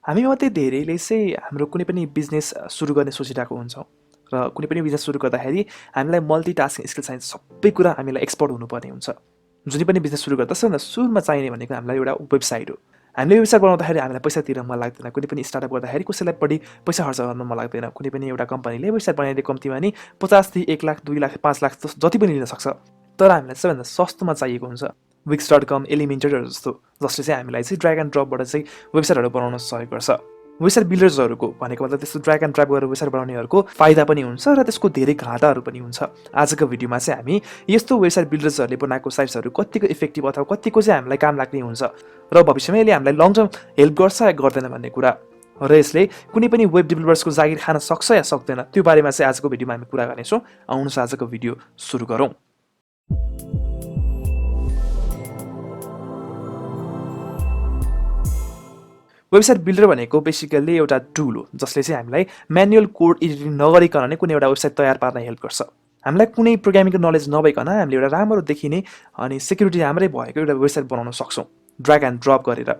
हामीमध्ये धेरैले चाहिँ हाम्रो कुनै पनि बिजनेस सुरु गर्ने सोचिरहेको हुन्छौँ र कुनै पनि बिजनेस सुरु गर्दाखेरि हामीलाई मल्टिटास्किङ स्किल चाहिन्छ। सबै कुरा हामीलाई एक्सपर्ट हुनुपर्ने हुन्छ। जुनै पनि बिजनेस सुरु गर्दा सबभन्दा सुरुमा चाहिने भनेको हामीलाई एउटा वेबसाइट हो। हामीले वेबसाइट बनाउँदाखेरि हामीलाई पैसा तिर्न मन लाग्दैन। कुनै पनि स्टार्टअप गर्दाखेरि कसैलाई बढी पैसा खर्च गर्न मन लाग्दैन। कुनै पनि एउटा कम्पनीले वेबसाइट बनाइदिए कम्तीमा नि 50 देखि 1 लाख 2 लाख 5 लाख जति पनि लिन सक्छ। तर हामीलाई सबैभन्दा सस्तोमा चाहिएको हुन्छ wix.com, एलिमेन्टरहरू जस्तो, जसले चाहिँ हामीलाई चाहिँ ड्र्याग एन्ड ड्रपबाट चाहिँ वेबसाइटहरू बनाउन सहयोग गर्छ। वेबसाइट बिल्डर्सहरूको भनेको मतलब त्यस्तो ड्र्याग एन्ड ड्रप गरेर वेबसाइट बनाउनेहरूको फाइदा पनि हुन्छ र त्यसको धेरै घाटाहरू पनि हुन्छ। आजको भिडियोमा चाहिँ हामी यस्तो वेबसाइट बिल्डर्सहरूले बनाएको साइट्सहरू कतिको इफेक्टिभ अथवा कतिको चाहिँ हामीलाई काम लाग्ने हुन्छ र भविष्यमा यसले हामीलाई लङ टर्म हेल्प गर्छ या गर्दैन भन्ने कुरा र यसले कुनै पनि वेब डेभलपर्सको जागिर खान सक्छ या सक्दैन त्यो बारेमा चाहिँ आजको भिडियोमा हामी कुरा गर्नेछौँ। आउनुहोस् आजको भिडियो सुरु गरौँ। वेबसाइट बिल्डर भनेको बेसिकली एउटा टुल हो जसले चाहिँ हामीलाई म्यानुअल कोड एडिटिङ नगरिकन नै कुनै एउटा वेबसाइट तयार पार्न हेल्प गर्छ। हामीलाई कुनै प्रोग्रामिङको नलेज नभइकन हामीले एउटा राम्रो देखिने अनि सेक्युरिटी राम्रै भएको एउटा वेबसाइट बनाउन सक्छौँ ड्र्याग एन्ड ड्रप गरेर।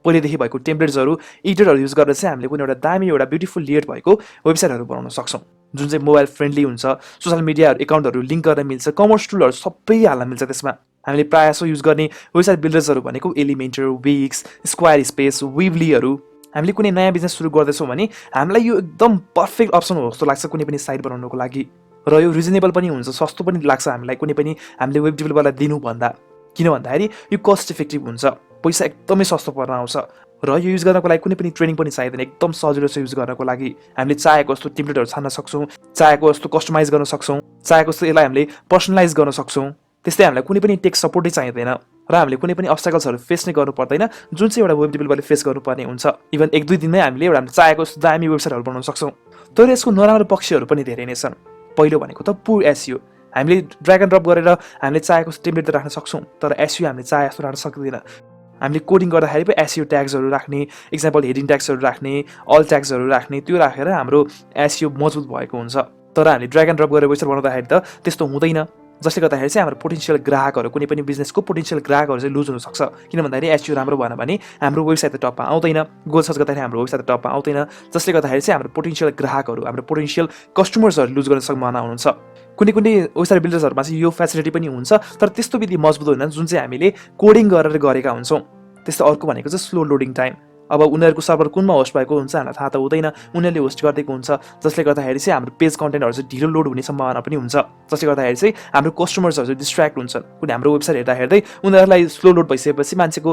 पहिलेदेखि भएको टेम्प्लेट्सहरू एडिटरहरू युज गरेर चाहिँ हामीले कुनै एउटा दामी एउटा ब्युटिफुल लेयर भएको वेबसाइटहरू बनाउन सक्छौँ जुन चाहिँ मोबाइल फ्रेन्डली हुन्छ। सोसियल मिडिया एकाउन्टहरू लिङ्क गर्न मिल्छ, कमर्स टुलहरू सबै हाल्न मिल्छ त्यसमा। हामीले प्रायः जसो युज गर्ने वेबसाइट बिल्डर्सहरू भनेको एलिमेन्टर, विक्स, स्क्वायर स्पेस, विभलीहरू। हामीले कुनै नयाँ बिजनेस सुरु गर्दैछौँ भने हामीलाई यो एकदम पर्फेक्ट अप्सन हो जस्तो लाग्छ कुनै पनि साइट बनाउनको लागि र यो रिजनेबल पनि हुन्छ, सस्तो पनि लाग्छ हामीलाई कुनै पनि हामीले वेब डेभलपरलाई दिनुभन्दा। किन भन्दाखेरि यो कस्ट इफेक्टिभ हुन्छ, पैसा एकदमै सस्तो पर्न आउँछ र यो युज गर्नको लागि कुनै पनि ट्रेनिङ पनि चाहिँदैन। एकदम सजिलो छ युज गर्नको लागि। हामीले चाहेको जस्तो टेम्प्लेटहरू छान्न सक्छौँ, चाहेको जस्तो कस्टमाइज गर्न सक्छौँ, चाहेको जस्तो यसलाई हामीले पर्सनलाइज गर्न सक्छौँ। त्यस्तै हामीलाई कुनै पनि टेक सपोर्टै चाहिँदैन र हामीले कुनै पनि अब्स्टाकल्सहरू फेस नै गर्नु पर्दैन जुन चाहिँ एउटा वेब डेभलपरले फेस गर्नुपर्ने हुन्छ। इभन 1-2 दिनमै हामीले एउटा चाहेको जस्तो दामी वेबसाइटहरू बनाउन सक्छौँ। तर यसको नराम्रो पक्षहरू पनि धेरै नै छन्। पहिलो भनेको त पुर एसइओ। हामीले ड्र्याग एन्ड ड्रप गरेर हामीले चाहेको जस्तो टेम्प्लेट त राख्न सक्छौँ तर एसइओ हामीले चाहे जस्तो राख्न सक्दैन। हामीले कोडिङ गर्दाखेरि पो एसइओ ट्याग्सहरू राख्ने, इक्जाम्पल हेडिङ ट्याग्सहरू राख्ने, अल ट्याग्सहरू राख्ने, त्यो राखेर हाम्रो एसइओ मजबुत भएको हुन्छ। तर हामीले ड्र्याग एन्ड ड्रप गरेर वेबसाइट बनाउँदाखेरि त त्यस्तो हुँदैन, जसले गर्दाखेरि चाहिँ हाम्रो पोटेन्सियल ग्राहकहरू कुनै पनि बिजनेसको पोटेन्सियल ग्राहकहरू चाहिँ लुज हुनसक्छ। किन भन्दाखेरि एसइओ राम्रो भएन भने हाम्रो वेबसाइट त टपमा आउँदैन, गुगल सर्च गर्दाखेरि हाम्रो वेबसाइट त टपमा आउँदैन, जसले गर्दाखेरि चाहिँ हाम्रो पोटेन्सियल ग्राहकहरू, हाम्रो पोटेन्सियल कस्टमर्सहरू लुज गर्न सम्भावना हुनुहुन्छ। कुनै कुनै वेबसाइट बिल्डर्सहरूमा चाहिँ यो फेसिलिटी पनि हुन्छ तर त्यस्तो विधि मजबुत होइन जुन चाहिँ हामीले कोडिङ गरेर गरेका हुन्छौँ। त्यस्तो अर्को भनेको चाहिँ स्लो लोडिङ टाइम। अब उनीहरूको सर्भर कुनमा होस्ट भएको हुन्छ हामीलाई थाहा त हुँदैन, उनीहरूले होस्ट गरिदिएको हुन्छ, जसले गर्दाखेरि चाहिँ हाम्रो पेज कन्टेन्टहरू चाहिँ ढिलो लोड हुने सम्भावना पनि हुन्छ। जसले गर्दाखेरि चाहिँ हाम्रो कस्टमर्सहरू चाहिँ डिस्ट्र्याक्ट हुन्छन्। कुनै हाम्रो वेबसाइट हेर्दै उनीहरूलाई स्लो लोड भइसकेपछि मान्छेको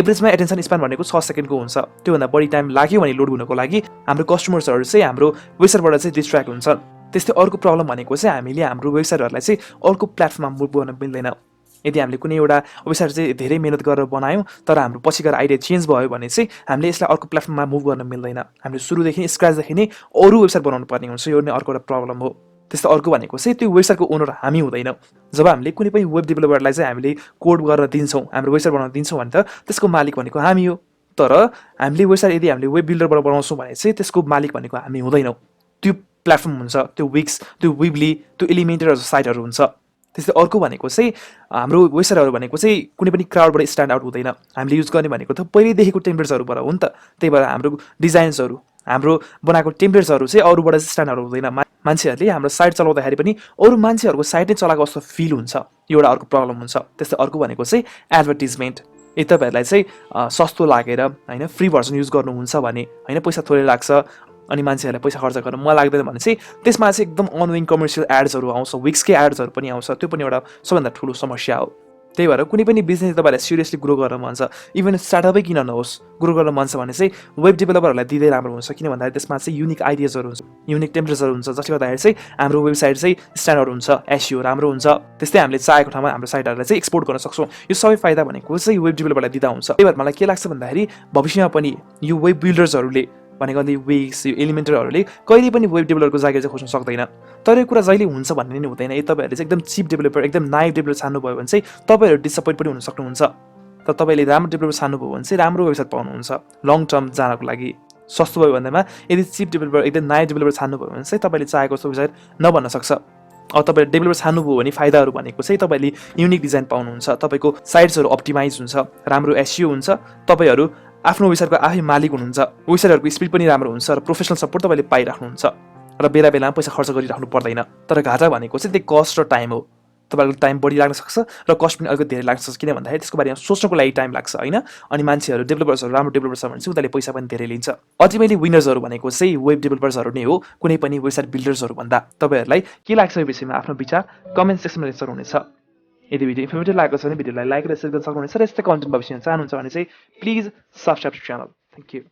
एभरेजमा एटेन्सन स्प्यान भनेको 6 सेकेन्डको हुन्छ। त्योभन्दा बढी टाइम लाग्यो भने लोड हुनको लागि हाम्रो कस्टमर्सहरू चाहिँ हाम्रो वेबसाइटबाट चाहिँ डिस्ट्र्याक्ट हुन्छन्। त्यस्तै अर्को प्रब्लम भनेको चाहिँ हामीले हाम्रो वेबसाइटहरूलाई चाहिँ अर्को प्लेटफर्ममा मुभ गर्न मिल्दैन। यदि हामीले कुनै एउटा वेबसाइट चाहिँ धेरै मेहनत गरेर बनायौँ तर हाम्रो पछि गएर आइडिया चेन्ज भयो भने चाहिँ हामीले यसलाई अर्को प्लेटफर्ममा मुभ गर्न मिल्दैन। हामीले सुरुदेखि स्क्रचदेखि नै अरू वेबसाइट बनाउनु पर्ने हुन्छ। यो नै अर्को एउटा प्रब्लम हो। त्यस्तो अर्को भनेको चाहिँ त्यो वेबसाइटको ओनर हामी हुँदैनौँ। जब हामीले कुनै पनि वेब डेभलपरलाई चाहिँ हामीले कोड गर्न दिन्छौँ, हाम्रो वेबसाइट बनाउन दिन्छौँ भने त त्यसको मालिक भनेको हामी हो। तर हामीले वेबसाइट यदि हामीले वेब बिल्डरबाट बनाउँछौँ भने चाहिँ त्यसको मालिक भनेको हामी हुँदैनौँ। त्यो प्लेटफर्म हुन्छ, त्यो विक्स, त्यो विबली, त्यो एलिमेन्टर साइटहरू हुन्छ। त्यस्तै अर्को भनेको चाहिँ हाम्रो वेबसाइटहरू भनेको चाहिँ कुनै पनि क्राउडबाट स्ट्यान्ड आउट हुँदैन। हामीले युज गर्ने भनेको त पहिल्यैदेखिको टेम्प्लेट्सहरूबाट हो नि त। त्यही भएर हाम्रो डिजाइन्सहरू, हाम्रो बनाएको टेम्प्लेट्सहरू चाहिँ अरूबाट चाहिँ स्ट्यान्ड आउट हुँदैन। मान्छेहरूले हाम्रो साइट चलाउँदाखेरि पनि अरू मान्छेहरूको साइट नै चलाएको जस्तो फिल हुन्छ। यो एउटा अर्को प्रब्लम हुन्छ। त्यस्तै अर्को भनेको चाहिँ एडभर्टिजमेन्ट। यदि तपाईँहरूलाई चाहिँ सस्तो लागेर होइन फ्री भर्जन युज गर्नुहुन्छ भने होइन पैसा थोरै लाग्छ अनि मान्छेहरूलाई पैसा खर्च गर्न मन लाग्दैन भने चाहिँ त्यसमा चाहिँ एकदम अनविङ कमर्सियल एड्सहरू आउँछ, विक्सकै एड्सहरू पनि आउँछ। त्यो पनि एउटा सबभन्दा ठुलो समस्या हो। त्यही भएर कुनै पनि बिजनेस तपाईँलाई सिरियसली ग्रो गर्न मन छ, इभन स्टार्टअपै किन नहोस्, ग्रो गर्न मन छ भने चाहिँ वेब डेभलपरहरूलाई दिँदै राम्रो हुन्छ। किन भन्दाखेरि त्यसमा चाहिँ युनिक आइडियाजहरू हुन्छ, युनिक टेम्प्लेट्सहरू हुन्छ, जसले गर्दाखेरि चाहिँ हाम्रो वेबसाइट चाहिँ स्ट्यान्डर्ड हुन्छ, एसइओ राम्रो हुन्छ। त्यस्तै हामीले चाहेको ठाउँमा हाम्रो साइटहरूलाई चाहिँ एक्सपोर्ट गर्न सक्छौँ। यो सबै फाइदा भनेको चाहिँ वेब डेभलपरलाई दिँदा हुन्छ। त्यही भएर मलाई के लाग्छ भन्दाखेरि भविष्यमा पनि यो वेब बिल्डर्सहरूले भनेको विक्स, यो एलिमेन्टरहरूले कहिले पनि वेब डेभलपरको जागिर चाहिँ खोज्न सक्दैन। तर यो कुरा जहिले हुन्छ भन्ने नै हुँदैन। यदि तपाईँहरूले चाहिँ एकदम चिप डेभलपर, एकदम नाइफ डेभलपर छान्नुभयो भने चाहिँ तपाईँहरू डिसपोइन्ट पनि हुन सक्नुहुन्छ। तर तपाईँले राम्रो डेभलपर छान्नुभयो भने चाहिँ राम्रो वेबसाइट पाउनुहुन्छ लङ टर्म जानको लागि। सस्तो भयो भन्दैमा यदि चिप डेभलपर, एकदम नाइफ डेभलपर छान्नुभयो भने चाहिँ तपाईँले चाहेको जस्तो वेबसाइट नबन्न सक्छ। अब तपाईँले डेभलपर छान्नुभयो भने फाइदाहरू भनेको चाहिँ तपाईँले युनिक डिजाइन पाउनुहुन्छ, तपाईँको साइट्सहरू अप्टिमाइज हुन्छ, राम्रो एसइओ हुन्छ, तपाईँहरू आफ्नो वेबसाइटको आफै मालिक हुनुहुन्छ, वेबसाइटहरूको स्पिड पनि राम्रो हुन्छ र प्रोफेसनल सपोर्ट तपाईँले पाइराख्नुहुन्छ र बेला बेलामा पैसा खर्च गरिराख्नु पर्दैन। तर घाटा भनेको चाहिँ त्यही कस्ट र टाइम हो। तपाईँको टाइम बढी लाग्न सक्छ र कस्ट पनि अलिकति धेरै लाग्न सक्छ, किन भन्दाखेरि त्यसको बारेमा सोच्नको लागि टाइम लाग्छ होइन। अनि मान्छेहरू डेभलपर्सहरू राम्रो डेभलपर छ भने चाहिँ उनीहरूले पैसा पनि धेरै लिन्छ। अल्टिमेटली विनर्सहरू भनेको चाहिँ वेब डेभलपर्सहरू नै हो, कुनै पनि वेबसाइट बिल्डर्सहरू भन्दा। तपाईँहरूलाई के लाग्छ यो विषयमा आफ्नो विचार कमेन्ट सेक्सनमा लेख्न सक्नुहुनेछ। यदि भिडियो इन्फर्मेटिभ लागेको छ भने भिडियोलाई लाइक र सेयर गर्न सक्नुहुनेछ र यस्तै कन्टेन्ट भविष्यमा चाहनुहुन्छ भने चाहिँ please subscribe to channel. Thank you.